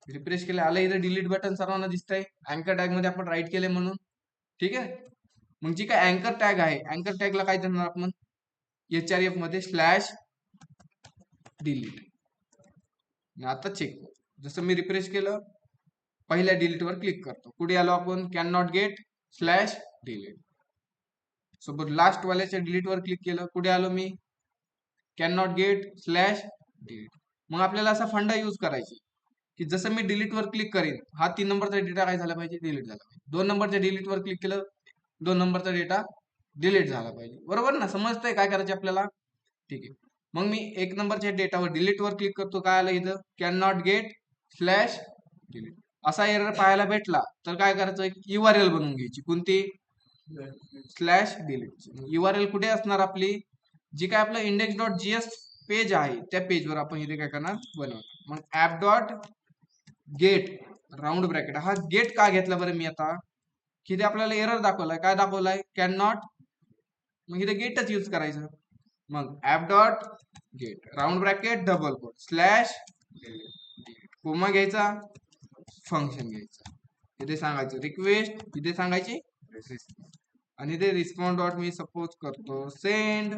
रिफ्रेश केलं, आलं इथे डिलीट बटन सर्वांना दिसतंय. अँकर टॅग मध्ये आपण राईट केले म्हणून, ठीक आहे. मग जी काय अँकर टॅग आहे, अँकर टॅगला काय देणार आपण? HRF मध्ये स्लॅश डिलीट. आता चेक, जसं मी रिफ्रेश केलं, पहिल्या डिलीट वर क्लिक करतो, कुठे आलो आपण? Cannot get slash delete. सोबत लास्ट वाल्याच्या डिलीट वर क्लिक केलं, कुठे आलो मी? Cannot get slash delete. मग आपल्याला असा फंडा यूज करायची की जसं मी डिलीट वर क्लिक करेन, हा 3 नंबरचा डेटा काय झाला पाहिजे? डिलीट झाला पाहिजे. 2 नंबरच्या डिलीट वर क्लिक केलं, 2 नंबरचा डेटा डिलीट झाला पाहिजे, बरोबर ना? समजतंय काय करायचे आपल्याला? ठीक आहे. मग मी 1 नंबरच्या डेटावर डिलीट वर क्लिक करतो, काय आलं इथं? Can not get slash delete. असा एरर पाहायला भेटला तर काय करायचं? एक URL बनवून घ्यायची. कोणती? Slash delete. URL कुठे असणार आपली? जी काय आपलं index.js पेज आहे, त्या पेजवर आपण इथे काय करणार? बनवणार. मग app dot get round bracket. हा गेट का घेतला बरं मी आता? की इथे आपल्याला एरर दाखवलाय. काय दाखवलाय? Can not. मग इथे गेटच यूज करायचं. मग app dot get round bracket double quote slash comma घ्यायचा, फंक्शन घ्यायचा, इथे सांगायचं रिक्वेस्ट, इथे सांगायची रिस्पॉन्स, आणि इथे रिस्पॉन्स डॉट मी सपोज करतो सेंड.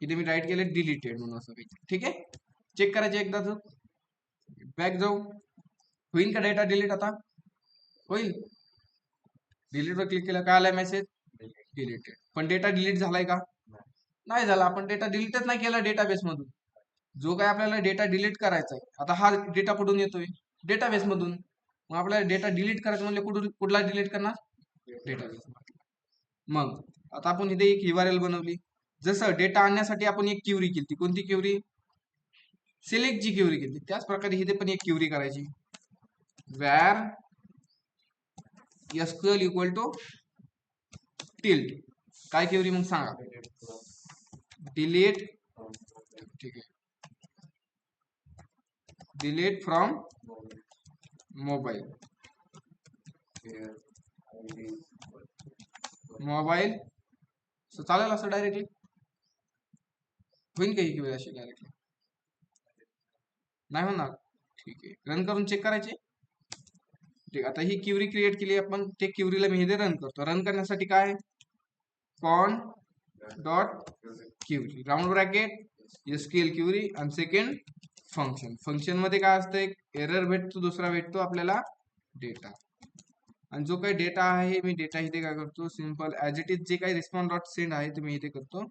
इथे मी राईट केले डिलीटेड म्हणून असं काही, ठीक आहे. चेक करायचे एकदा, बॅक जाऊ, होईल का डेटा डिलीट? आता होईल. डिलीट वर क्लिक केलं, काय आलाय मेसेज? डिलीटेड. पण डेटा डिलीट झालाय का? नाही झाला. आपण डेटा डिलीटच नाही केला डेटाबेस मधून. जो काय आपल्याला डेटा डिलीट करायचा आहे, आता हा डेटा कुठून येतोय? डेटाबेस मधून. मग आपल्याला डेटा डिलीट करायचं म्हणजे कुठला डिलीट करणार? डेटाबेस. मग आता आपण इथे एक URL बनवली. जसं डेटा आणण्यासाठी आपण एक क्युरी केली. कोणती क्युरी? सिलेक्ट ची क्युरी केली. त्याच प्रकारे इथे पण एक क्युरी करायची, where SQL equal to tilt. काय क्युरी मग सांगा? डिलीट, ठीक आहे, डिलीट फ्रॉम मोबाईल, मोबाईल. चालेल असं डायरेक्टली? होईल का ही क्युरी अशी डायरेक्टली? नाही होणार. ठीक आहे, रन करून चेक करायचे. ठीक, आता ही क्युरी क्रिएट केली आपण, ते क्युरीला मी इथे रन करतो. रन करण्यासाठी काय? Con dot query round bracket SQL query आणि सेकंड फंक्शन. फंक्शन मध्ये काय असतं? एक एरर भेटतो, दुसरा भेटतो आपल्याला डेटा. आणि जो काही डेटा आहे, मी डेटा इथे काय करतो? सिंपल ऍज इट इज जे काही रिस्पॉन्स डॉट सेंड आहे ते मी इथे करतो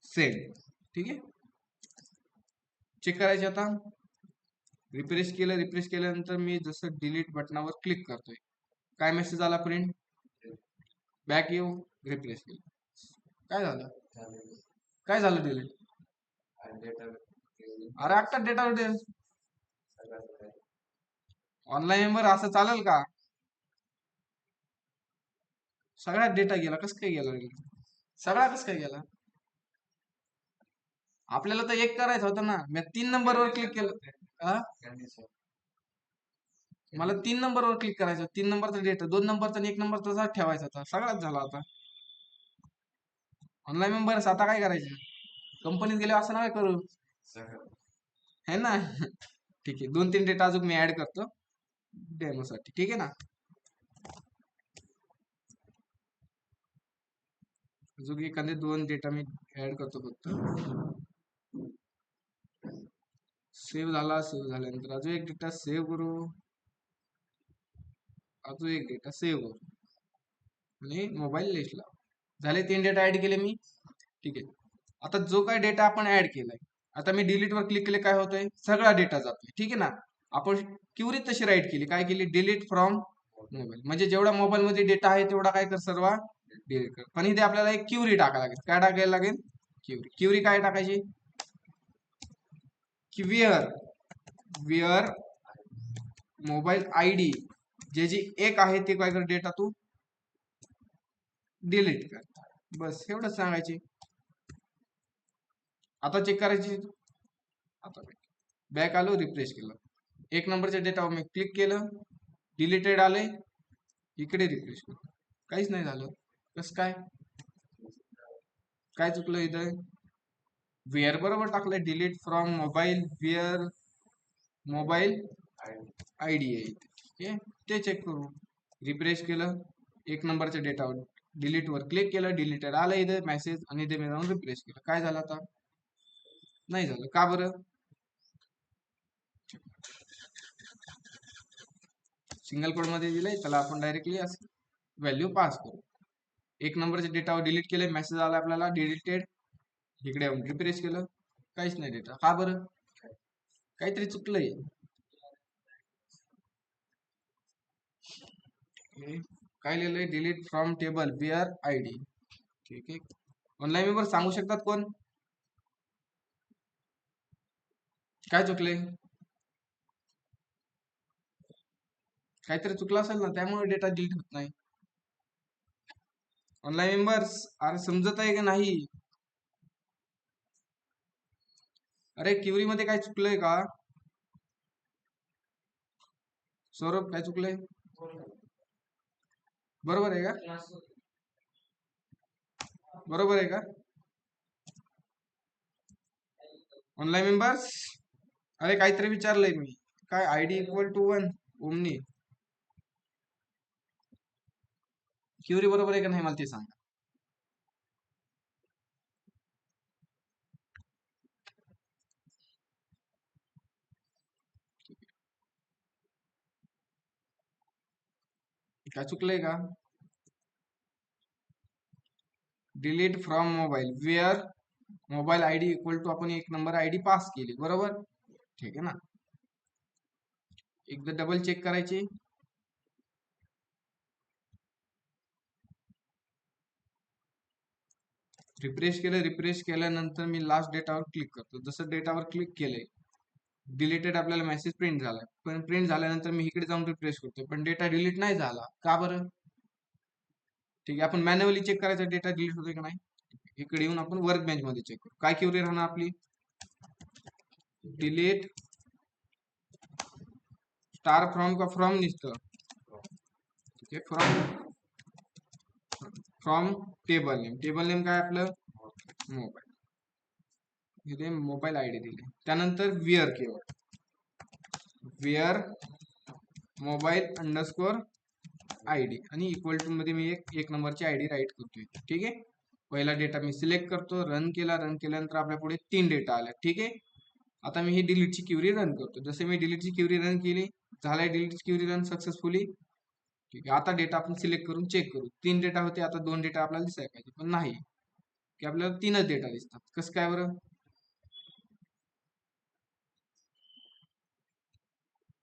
सेंड. ठीक आहे, चेक करायचे. आता रिफ्रेश केलं, रिफ्रेश केल्यानंतर मी जसं डिलीट बटनावर क्लिक करतोय, काय मेसेज आला? प्रिंट. बॅक येऊ, रिफ्रेश केलं, काय झालं? काय झालं? डिलीट. अरे आता डेटा ऑनलाईन मेंबर असं चालेल का? सगळ्यात डेटा गेला, कसं काय गेला रे? सगळा कसं काय गेला? आपल्याला तर एक करायचं होतं ना, मी 3 नंबरवर क्लिक केलं. हा? मला 3 नंबरवर क्लिक करायचं, 3 नंबरचा डेटा, 2 नंबरचा आणि 1 नंबरचा तसाच ठेवायचा होता, सगळाच झाला होता. ऑनलाईन मेंबर्स आता काय करायचं? कंपनीत गेले असं नाही करू, है ना? ठीक आहे, 2-3 डेटा अजून मी ऍड करतो डेमोसाठी, ठीक आहे ना? अजून एखादे 2 डेटा मी ऍड करतो फक्त. सेव्ह झाला, सेव्ह झाल्यानंतर अजून एक डेटा सेव्ह करू, अजून एक डेटा सेव्ह करू आणि मोबाईल लिस्टला. झाले 3 डेटा ऍड केले मी, ठीक आहे. आता जो काय डेटा आपण ऍड केलाय, आता मी डिलीट वर क्लिक केले, काय होतंय? सगळा डेटा जातोय, ठीक आहे ना? आपण क्युरी तशी राईट केली, काय केली? डिलीट फ्रॉम मोबाईल, म्हणजे जेवढा मोबाईल मध्ये डेटा आहे तेवढा काय कर, सर्व डिलीट कर. पण इथे आपल्याला एक क्युरी टाकायला लागेल. काय टाकायला लागेल? क्युरी. क्युरी काय टाकायची? की वेअर मोबाईल आयडी, जे जी एक आहे ते काय कर, डेटा तू डिलीट कर. बस एवढंच सांगायचे. आता चेक करायची. आता बॅक आलो, रिफ्रेश केलं, 1 नंबरच्या डेटावर मी क्लिक केलं, डिलीटेड आले, इकडे रिफ्रेश केलं, काहीच नाही झालं. कसं काय? काय चुकलं इथं? वेअर बरोबर टाकलंय, delete from mobile, where mobile ID आहे इथे, ठीक आहे, ते चेक करू. रिफ्रेश केलं, 1 नंबरच्या डेटावर डिलीट वर क्लिक केलं, डिलीटेड आलं इथे मेसेज, आणि इथे मी जाऊन रिफ्रेश केलं, काय झालं? आता नाही झालं. का बरं? सिंगल कोड मध्ये दिलंय, त्याला आपण डायरेक्टली असं व्हॅल्यू पास करू. 1 नंबरच्या डेटावर डिलीट केले, मेसेज आला आपल्याला डिलीटेड, इकडे येऊन रिफ्रेश केलं, काहीच नाही डेटा. का बरं? काहीतरी चुकलंय. काय लिहिलंय? Delete from table where ID, ठीक आहे. ऑनलाईन मेंबर सांगू शकतात कोण? काय चुकले? काहीतरी चुकलं असेल ना, त्यामुळे डेटा डिलीट होत नाही. ऑनलाईन मेंबर्स, अरे समजत आहे का नाही? अरे क्युरी मध्ये काय चुकलंय का? सौरभ, काय चुकलंय? बरोबर आहे का? बरोबर आहे का? ऑनलाईन मेंबर्स, अरे काहीतरी विचारलंय मी. काय आयडी इक्वल टू 1 ओमनी, क्युरी बरोबर आहे का नाही, मला ते सांगा. काय चुकलंय का? Delete from mobile where mobile ID equal to, आपण 1 नंबर आयडी पास केली, बरोबर, ठीक आहे ना? एकदा डबल चेक करायची. रिफ्रेश केलं, रिफ्रेश केल्यानंतर मी लास्ट डेटावर क्लिक करतो. जसं डेटावर क्लिक केलंय, डिलीटेड आपल्याला मेसेज प्रिंट झालाय, पण प्रिंट झाल्यानंतर मी इकडे जाऊन रिफ्रेश करतो, पण डेटा डिलीट नाही झाला. का बरं? ठीक आहे, आपण मॅन्युअली चेक करायचा डेटा डिलीट होतोय का नाही. इकडे येऊन आपण वर्क बेंच मध्ये चेक करू. काय क्युरी राहणार आपली? डिलीट स्टार फ्रॉम का फ्रॉम निसतं, ठीक आहे. फ्रॉम टेबल नेम काय आपलं? मोबाईल, इथे मोबाईल आयडी दिली. त्यानंतर विअर केवळ वेअर मोबाईल अंडरस्कोर आयडी, आणि इक्वल टू मध्ये मी एक नंबरची आयडी राईट करतोय, ठीक आहे. पहिला डेटा मी सिलेक्ट करतो, रन केला, रन केल्यानंतर आपल्या पुढे 3 डेटा आल्या, ठीक आहे. आता मी ही डिलीटची क्युरी रन करतो. जसे मी डिलीटची क्युरी रन केली, झालाय डिलीटची क्युरी रन सक्सेसफुली, ठीक आहे. आता डेटा आपण सिलेक्ट करून चेक करू. 3 डेटा होते, आता 2 डेटा आपल्याला दिसायला पाहिजे, पण नाही, की आपल्याला 3च डेटा दिसतात. कसं काय बरं?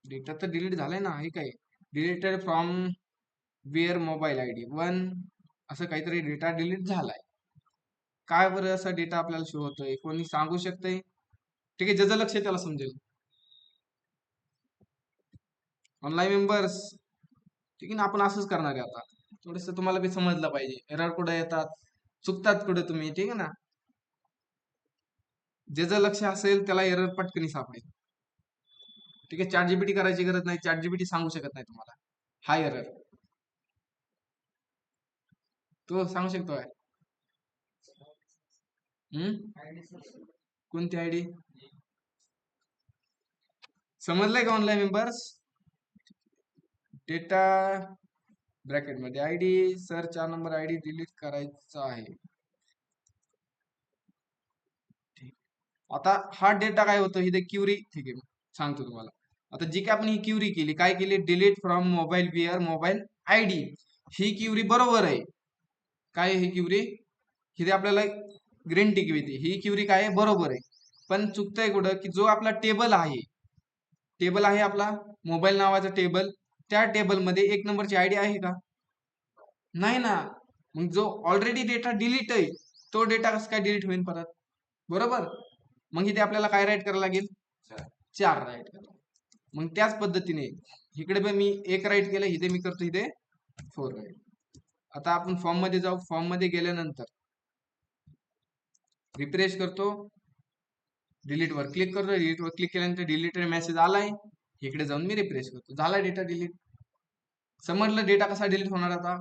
डेटा तर डिलीट झालाय ना, हे काय? Deleted from where mobile ID 1, असं काहीतरी डेटा डिलीट झालाय. काय बरं असा डेटा आपल्याला शो होतोय? कोणी सांगू शकतंय? ठीक आहे, ज्याचं लक्ष आहे त्याला समजेल. ऑनलाईन मेंबर्स, ठीक आहे ना, आपण असंच करणार आहे आता. थोडस तुम्हाला बी समजलं पाहिजे एरर कुठे येतात, चुकतात कुठे तुम्ही, ठीक आहे ना. ज्याचं लक्ष असेल त्याला एरर पटकन सापडेल. ठीक आहे, चॅट जीपीटी करायची गरज नाही, चॅट जीपीटी सांगू शकत नाही तुम्हाला हा एरर, तो सांगू शकतोय. कोणती आयडी समजलंय का ऑनलाईन मेंबर्स? डेटा ब्रॅकेट मध्ये ID, sir 4 number ID delete करायचा आहे. आता हा डेटा काय होतो, ही क्युरी, ठीक आहे सांगतो तुम्हाला. आता जी काय आपण ही क्युरी केली, काय केली, delete from mobile where mobile ID, ही क्युरी बरोबर आहे. काय ही क्युरी, ही आपल्याला ग्रीन टिक येते, ही क्युरी काय आहे, बरोबर आहे. पण चुकतंय कुठं, की जो आपला टेबल आहे, टेबल आहे आपला मोबाईल नावाचा टेबल, त्या टेबलमध्ये 1 नंबरची आयडी आहे का? नाही ना. मग जो ऑलरेडी डेटा डिलीट आहे, तो डेटा कसं काय डिलीट होईल परत, बरोबर. मग इथे आपल्याला काय राईट करायला लागेल, 4 राईट करा. मग त्याच पद्धतीने इकडे पण मी 1 राईट केलं, इथे मी करतो इथे 4 राईट. आता आपण फॉर्म मध्ये जाऊ, फॉर्म मध्ये गेल्यानंतर रिफ्रेश करतो, डिलीट वर क्लिक करतो, डिलीट वर क्लिक केल्यानंतर डिलीटेड मेसेज आलाय, इकडे जाऊन मी रिफ्रेश करतो, झाला डेटा डिलीट. समजलं डेटा कसा डिलीट होणार आता.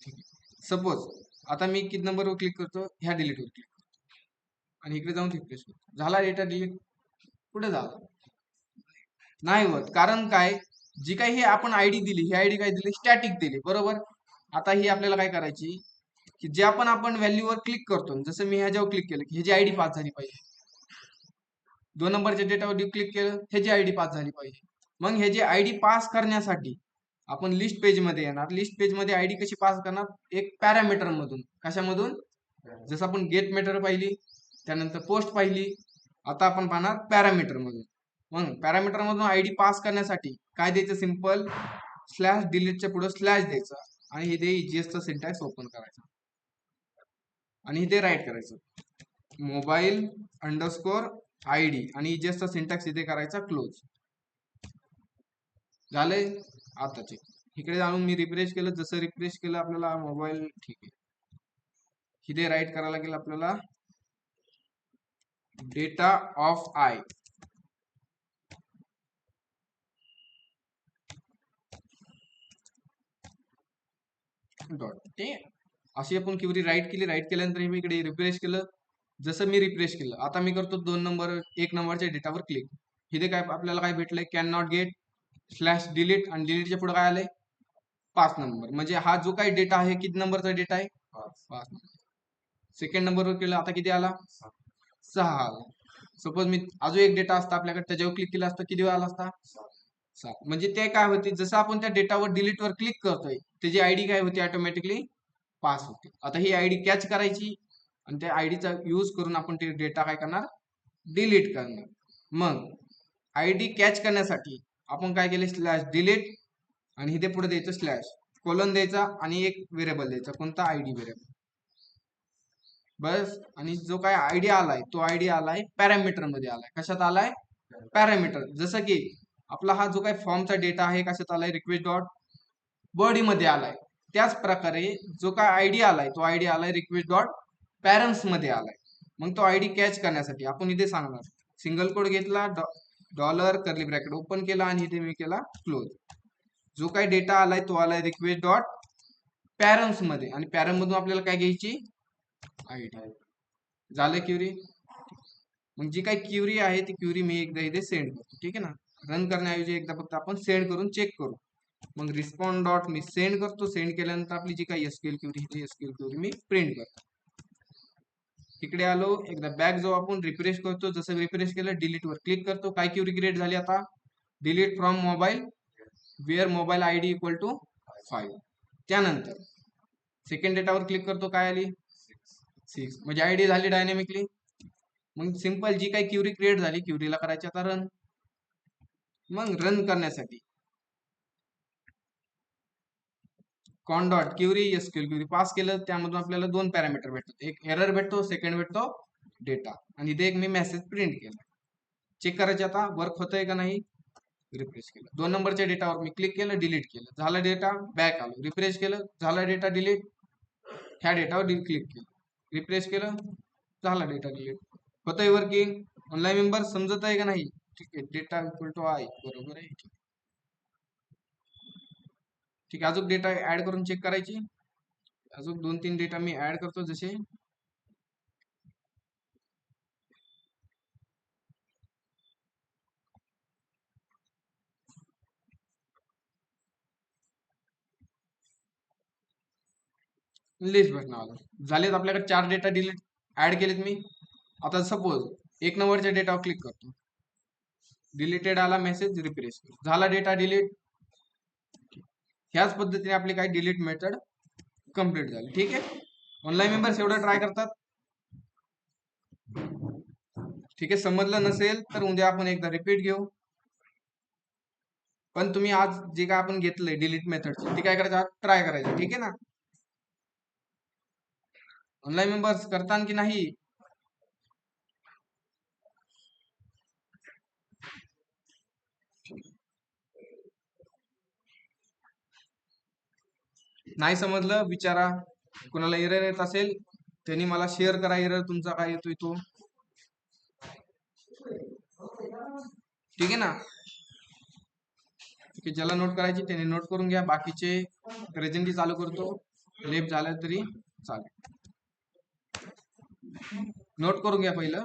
ठीक आहे, सपोज आता मी किती नंबरवर क्लिक करतो, ह्या डिलीट वर क्लिक करतो आणि इकडे जाऊन रिफ्रेश करतो, झाला डेटा डिलीट. कुठे झाला, नाही होत. कारण काय, जी काही ही आपण आयडी दिली, ही आयडी काय दिली, स्टॅटिक दिली, बरोबर. आता ही आपल्याला काय करायची, की जे आपण व्हॅल्यूवर क्लिक करतो, जसं मी ह्याच्यावर क्लिक केलं की ह्याची आयडी पास झाली पाहिजे, 2 नंबरच्या डेटावर क्लिक केलं ह्याची आयडी पास झाली पाहिजे. मग ह्याची आयडी पास करण्यासाठी आपण लिस्ट पेज मध्ये येणार, लिस्ट पेज मध्ये आयडी कशी पास करणार, एक पॅरामीटर मधून. कशामधून, जसं आपण गेट मेथड पाहिली, त्यानंतर पोस्ट पाहिली, आता आपण पाहणार पॅरामीटर मधून. मग पॅरामीटर मधून आयडी पास करण्यासाठी काय द्यायचं, सिंपल स्लॅश डिलीटच्या पुढे स्लॅश द्यायचा आणि इथे ईजीएसचा सिंटॅक्स ओपन करायचा आणि इथे राईट करायचं मोबाईल अंडरस्कोर आयडी आणि ईजीएसचा सिंटॅक्स इथे करायचा क्लोज. झालंय. आता चेक, इकडे जाऊन मी रिफ्रेश केलं, जसं रिफ्रेश केलं आपल्याला मोबाईल, ठीक आहे, इथे राईट करायला लागेल आपल्याला डेटा ऑफ आय डॉट, ठीक आहे. अशी आपण क्युरी राईट केली, राईट केल्यानंतर मी इकडे रिफ्रेश केलं, जसं मी रिफ्रेश केलं, आता मी करतो 2 नंबर 1 नंबरच्या डेटावर क्लिक, इथे काय आपल्याला काय भेटलंय, cannot get slash delete आणि डिलीटच्या पुढे काय आलंय, 5 नंबर. म्हणजे हा जो काही डेटा आहे, किती नंबरचा डेटा आहे, 5 नंबर. सेकंड नंबरवर केलं, आता किती आला, 6 आला. सपोज मी अजून एक डेटा असता आपल्याकडे, त्याच्यावर क्लिक केला असता, किती आला असता, 7. म्हणजे ते काय होते, जसं आपण त्या डेटावर डिलीट वर क्लिक करतोय, त्याची आयडी काय होती, ऑटोमॅटिकली पास होते. आता ही आयडी कॅच करायची आणि त्या आयडीचा यूज करून आपण ते डेटा काय करणार, डिलीट करणार. मग आयडी कॅच करण्यासाठी आपण काय केले, स्लॅश डिलीट आणि इथे पुढे द्यायचं स्लॅश कोलन द्यायचा आणि एक व्हेरिएबल द्यायचा, कोणता, आयडी व्हेरिएबल, बस. आणि जो काय आयडी आलाय, तो आयडी आलाय पॅरामीटर मध्ये आलाय. कशात आलाय, पॅरामीटर. जसं की आपला हा जो काही फॉर्मचा डेटा आहे, कशात आलाय, रिक्वेस्ट डॉट बॉडी मध्ये आलाय. त्याच प्रकारे जो काय आयडी आलाय, तो आयडी आलाय रिक्वेस्ट डॉट पॅरेंट्स मध्ये आलाय. मग तो आयडी कॅच करण्यासाठी आपण इथे सांगणार, सिंगल कोड घेतला, डॉलर कर्ली ब्रॅकेट ओपन केला आणि इथे मी केला क्लोज. जो काही डेटा आलाय तो आलाय रिक्वेस्ट डॉट पॅरेंट्स मध्ये आणि पॅरेंट मधून आपल्याला काय घ्यायची, आयडी. झालं क्युरी. मग जी काही क्युरी आहे ती क्युरी मी एकदा इथे सेंड करतो, ठीक आहे ना. रन करण्याऐवजी एकदा फक्त आपण सेंड करून चेक करू. मग रिस्पॉन्ड डॉट मी सेंड करतो, सेंड केल्यानंतर आपली जी काही एसक्यूएल क्युरी, एसक्यूएल क्युरी मी प्रिंट करतो. इकडे आलो, एकदा बॅक जाऊ, आपण रिफ्रेश करतो, जसं रिफ्रेश केलं डिलीट वर क्लिक करतो, काय क्युरी क्रिएट झाली आता, delete from mobile where mobile ID equal to 5. त्यानंतर सेकंड डेटावर क्लिक करतो, काय आली, 6, म्हणजे आयडी झाली डायनॅमिकली. मग सिंपल जी काही क्युरी क्रिएट झाली, क्युरीला करायची आता रन. मग रन करण्यासाठी con dot query SQL query pass केलं, त्यामधून आपल्याला 2 पॅरामीटर भेटतात, एक एरर भेटतो, सेकंड भेटतो डेटा. आणि इथे एक मी मेसेज प्रिंट केला. चेक करायचे आता वर्क होतंय का नाही. रिफ्रेश केलं. 2 नंबरच्या डेटावर मी क्लिक केलं, डिलीट केलं, झाला डेटा, बॅक आलो, रिफ्रेश केलं, झाला डेटा डिलीट, ह्या डेटावर क्लिक केलं, रिफ्रेश केलं, झाला डेटा डिलीट. होतंय वर्किंग. ऑनलाईन मेंबर समजत आहे का नाही? ठीक आहे, डेटा इक्वल टू आय, बरोबर आहे. ठीक आहे, अजून डेटा ऍड करून चेक करायची. अजून 2-3 डेटा मी ऍड करतो, जसे लिस्ट भेटणार आलं. झालेत आपल्याकडे 4 डेटा डिलीट ऍड केलेत मी. आता सपोज 1 नंबरच्या डेटावर क्लिक करतो, डिलीटेड आला मेसेज, रिफ्रेश झाला डेटा डिलीट. ह्याच पद्धतीने आपली काही डिलीट मेथड कंप्लीट झाली. ठीक आहे, ऑनलाईन मेंबर्स एवढं ट्राय करतात. ठीक आहे, समजलं नसेल तर उद्या आपण एकदा रिपीट घेऊ. पण तुम्ही आज जे काय आपण घेतलंय डिलीट मेथड, ती काय करायचं, ट्राय करायचं. ठीक आहे ना? ऑनलाईन मेंबर्स करतात की नाही? नाही समजलं विचारा. कोणाला एरर येत असेल त्यांनी मला शेअर करा, एरर तुमचा काय येतोय तो. ठीक आहे ना? ठीक आहे, ज्याला नोट करायची त्याने नोट करून घ्या. बाकीचे प्रेझेंटली चालू करतो, लेफ्ट झालं तरी चालेल. नोट करून घ्या पहिलं.